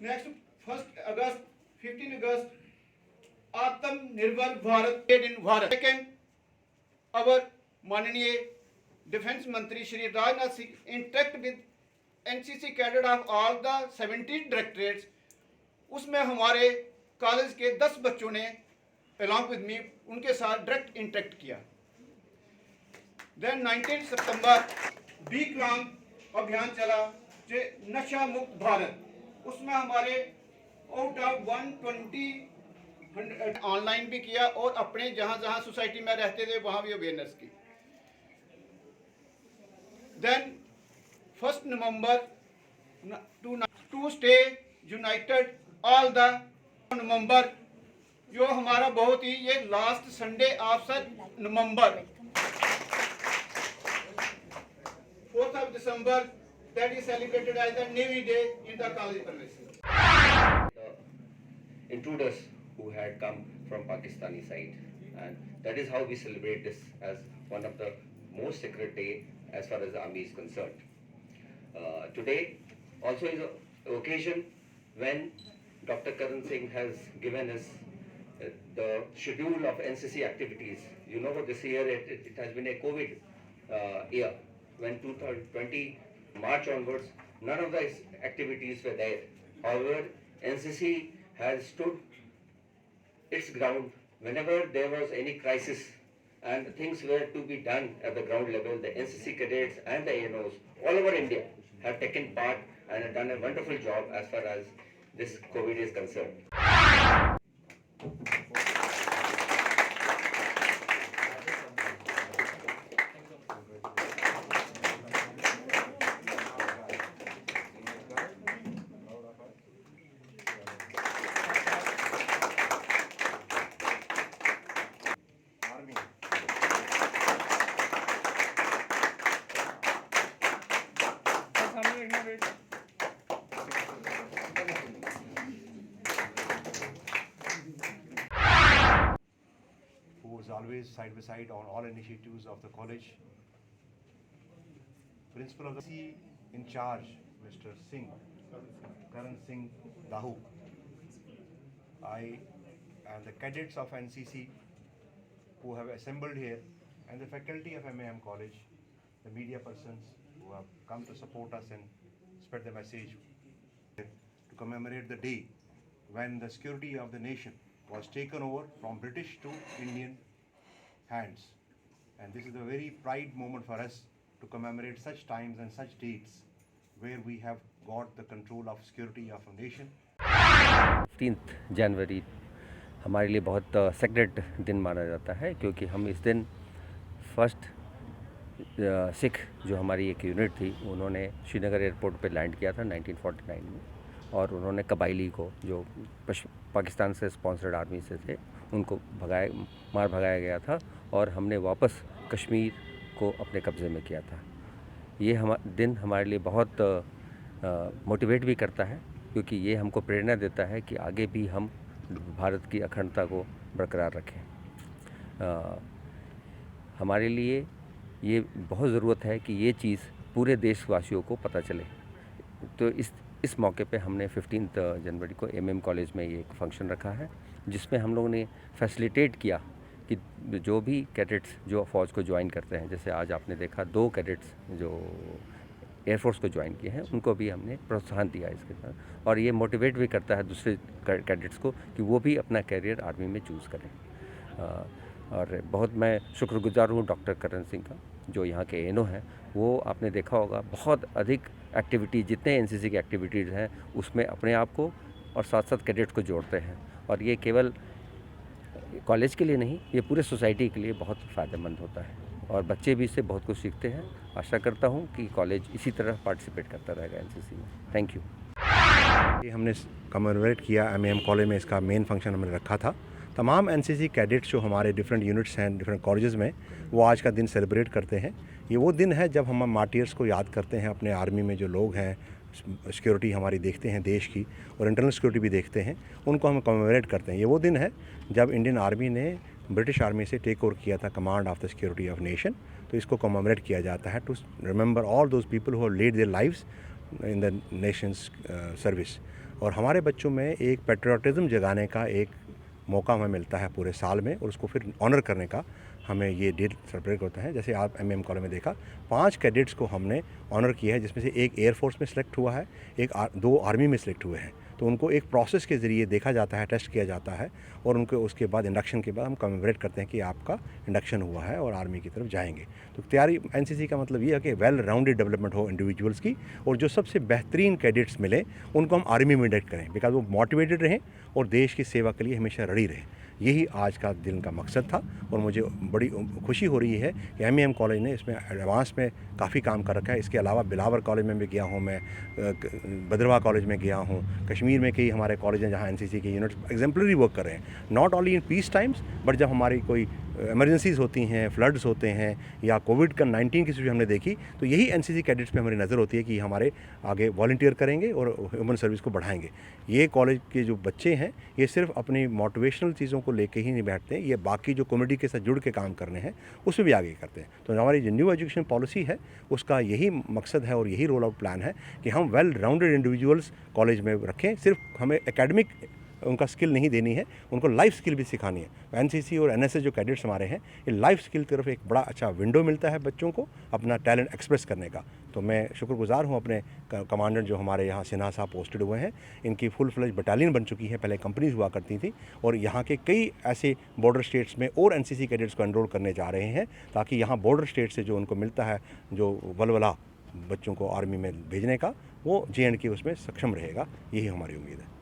Next 1 अगस्त 15 अगस्त आत्मनिर्भर Bharat made in Bharat. Second, our माननीय डिफेंस मंत्री Shri Rajnath Singh interact with NCC cadet of all the 70 directorates. उसमें हमारे कॉलेज के 10 बच्चों ने अलॉन्ग विद मी उनके साथ डायरेक्ट इंटरेक्ट किया। देन 19 सितंबर विकलांग अभियान चला जो नशा मुक्त भारत, उसमें हमारे आउट ऑफ 120 ऑनलाइन भी किया और अपने जहां जहां सोसाइटी में रहते थे वहां भी अवेयरनेस की। Then 1 November to stay united all the November, जो हमारा बहुत ही ये last Sunday of November 4 December that is celebrated as the Navy Day in the college premises. The intruders who had come from Pakistani side, and that is how we celebrate this as one of the most sacred day as far as the army is concerned. Today also is an occasion when Dr. Karan Singh has given us the schedule of NCC activities. You know, this year it has been a COVID year. When 2020 March onwards, none of the activities were there. However, NCC has stood its ground whenever there was any crisis and things were to be done at the ground level. The NCC cadets and the ANOs all over India have taken part and have done a wonderful job as far as this COVID is concerned. Who was always side by side on all initiatives of the college. Principal of the C in charge, Mr. Singh, Karan Singh Lahu. I and the cadets of NCC who have assembled here, and the faculty of MAM College, the media persons who have come to support us and spread the message to commemorate the day when the security of the nation was taken over from British to Indian hands. And this is a very pride moment for us to commemorate such times and such dates where we have got the control of security of a nation. 15 जनवरी हमारे लिए बहुत secret दिन माना जाता है, क्योंकि हम इस दिन फर्स्ट सिख जो हमारी एक यूनिट थी, उन्होंने श्रीनगर एयरपोर्ट पे लैंड किया था 1949 में, और उन्होंने कबाइली को जो पाकिस्तान से स्पॉन्सर्ड आर्मी से थे उनको मार भगाया गया था, और हमने वापस कश्मीर को अपने कब्ज़े में किया था। ये दिन हमारे लिए बहुत मोटिवेट भी करता है, क्योंकि ये हमको प्रेरणा देता है कि आगे भी हम भारत की अखंडता को बरकरार रखें। हमारे लिए ये बहुत ज़रूरत है कि ये चीज़ पूरे देशवासियों को पता चले। तो इस मौके पे हमने 15 जनवरी को MM कॉलेज में ये एक फंक्शन रखा है, जिसमें हम लोगों ने फैसिलिटेट किया कि जो भी कैडेट्स जो फ़ौज को ज्वाइन करते हैं, जैसे आज आपने देखा 2 कैडेट्स जो एयरफोर्स को ज्वाइन किए हैं, उनको भी हमने प्रोत्साहन दिया इसके साथ, और ये मोटिवेट भी करता है दूसरे कैडेट्स को कि वो भी अपना कैरियर आर्मी में चूज़ करें। और बहुत मैं शुक्रगुजार हूँ डॉक्टर करण सिंह का, जो यहाँ के एनो हैं। वो आपने देखा होगा बहुत अधिक एक्टिविटी, जितने NCC की एक्टिविटीज़ हैं उसमें अपने आप को और साथ साथ कैडेट्स को जोड़ते हैं, और ये केवल कॉलेज के लिए नहीं, ये पूरे सोसाइटी के लिए बहुत फ़ायदेमंद होता है, और बच्चे भी इससे बहुत कुछ सीखते हैं। आशा करता हूँ कि कॉलेज इसी तरह पार्टिसिपेट करता रहेगा NCC में। Thank you. ये हमने कमेमोरेट किया MAM कॉलेज में, इसका मेन फंक्शन हमने रखा था। तमाम NCC कैडेट्स जो हमारे डिफरेंट यूनिट्स हैं, डिफरेंट कॉलेजेस में, वो आज का दिन सेलिब्रेट करते हैं। ये वो दिन है जब हम मार्टियर्स को याद करते हैं, अपने आर्मी में जो लोग हैं, सिक्योरिटी हमारी देखते हैं देश की, और इंटरनल सिक्योरिटी भी देखते हैं, उनको हम कमेमोरेट करते हैं। ये वो दिन है जब इंडियन आर्मी ने ब्रिटिश आर्मी से टेक ओवर किया था command of the security of nation. तो इसको कमेमोरेट किया जाता है to remember all those people who have laid their lives in the nation's service. और हमारे बच्चों में एक पेट्रियाटिज़म जगाने का एक मौका हमें मिलता है पूरे साल में, और उसको फिर ऑनर करने का हमें ये डे सेलिब्रेट होता है। जैसे आप एमएम कॉलेज में देखा 5 कैडेट्स को हमने ऑनर किया है, जिसमें से एक एयरफोर्स में सेलेक्ट हुआ है, दो आर्मी में सेलेक्ट हुए हैं। तो उनको एक प्रोसेस के ज़रिए देखा जाता है, टेस्ट किया जाता है, और उनको उसके बाद इंडक्शन के बाद हम कमेमोरेट करते हैं कि आपका इंडक्शन हुआ है और आर्मी की तरफ जाएंगे। तो तैयारी एनसीसी का मतलब ये है कि वेल राउंडेड डेवलपमेंट हो इंडिविजुअल्स की, और जो सबसे बेहतरीन कैडेट्स मिले उनको हम आर्मी में इंडक्ट करें, बिकॉज वो मोटिवेटेड रहें और देश की सेवा के लिए हमेशा रेडी रहें। यही आज का दिन का मकसद था, और मुझे बड़ी खुशी हो रही है कि एमएम कॉलेज ने इसमें एडवांस में काफ़ी काम कर रखा है। इसके अलावा बिलावर कॉलेज में भी गया हूँ मैं, भद्रवाह कॉलेज में गया हूँ, कश्मीर में कई हमारे कॉलेज हैं जहाँ एनसीसी के यूनिट्स एग्जाम्पलरी वर्क कर रहे हैं, not only in peace times but जब हमारी कोई इमरजेंसीज होती हैं, फ्लड्स होते हैं, या कोविड का 19 की सिचुएशन हमने देखी, तो यही एनसीसी कैडेट्स पे हमारी नज़र होती है कि हमारे आगे वॉलंटियर करेंगे और ह्यूमन सर्विस को बढ़ाएंगे। ये कॉलेज के जो बच्चे हैं ये सिर्फ अपनी मोटिवेशनल चीज़ों को लेके ही नहीं बैठते हैं, ये बाकी जो कम्युनिटी के साथ जुड़ के काम करने हैं उसमें भी आगे करते हैं। तो हमारी जो न्यू एजुकेशन पॉलिसी है उसका यही मकसद है और यही रोल आउट प्लान है कि हम वेल राउंडेड इंडिविजुअल्स कॉलेज में रखें। सिर्फ हमें एकेडमिक उनका स्किल नहीं देनी है, उनको लाइफ स्किल भी सिखानी है। एनसीसी और एनएसएस जो कैडेट्स हमारे हैं, ये लाइफ स्किल की तरफ एक बड़ा अच्छा विंडो मिलता है बच्चों को अपना टैलेंट एक्सप्रेस करने का। तो मैं शुक्रगुजार हूँ अपने कमांडेंट जो हमारे यहाँ सिन्हा साहब पोस्टेड हुए हैं, इनकी फुल फ्लेज बटालियन बन चुकी है, पहले कंपनीज हुआ करती थी, और यहाँ के कई ऐसे बॉर्डर स्टेट्स में और एनसीसी कैडेट्स को एनरोल करने जा रहे हैं, ताकि यहाँ बॉर्डर स्टेट से जो उनको मिलता है जो वलवला बच्चों को आर्मी में भेजने का, वो JNK उसमें सक्षम रहेगा। यही हमारी उम्मीद है।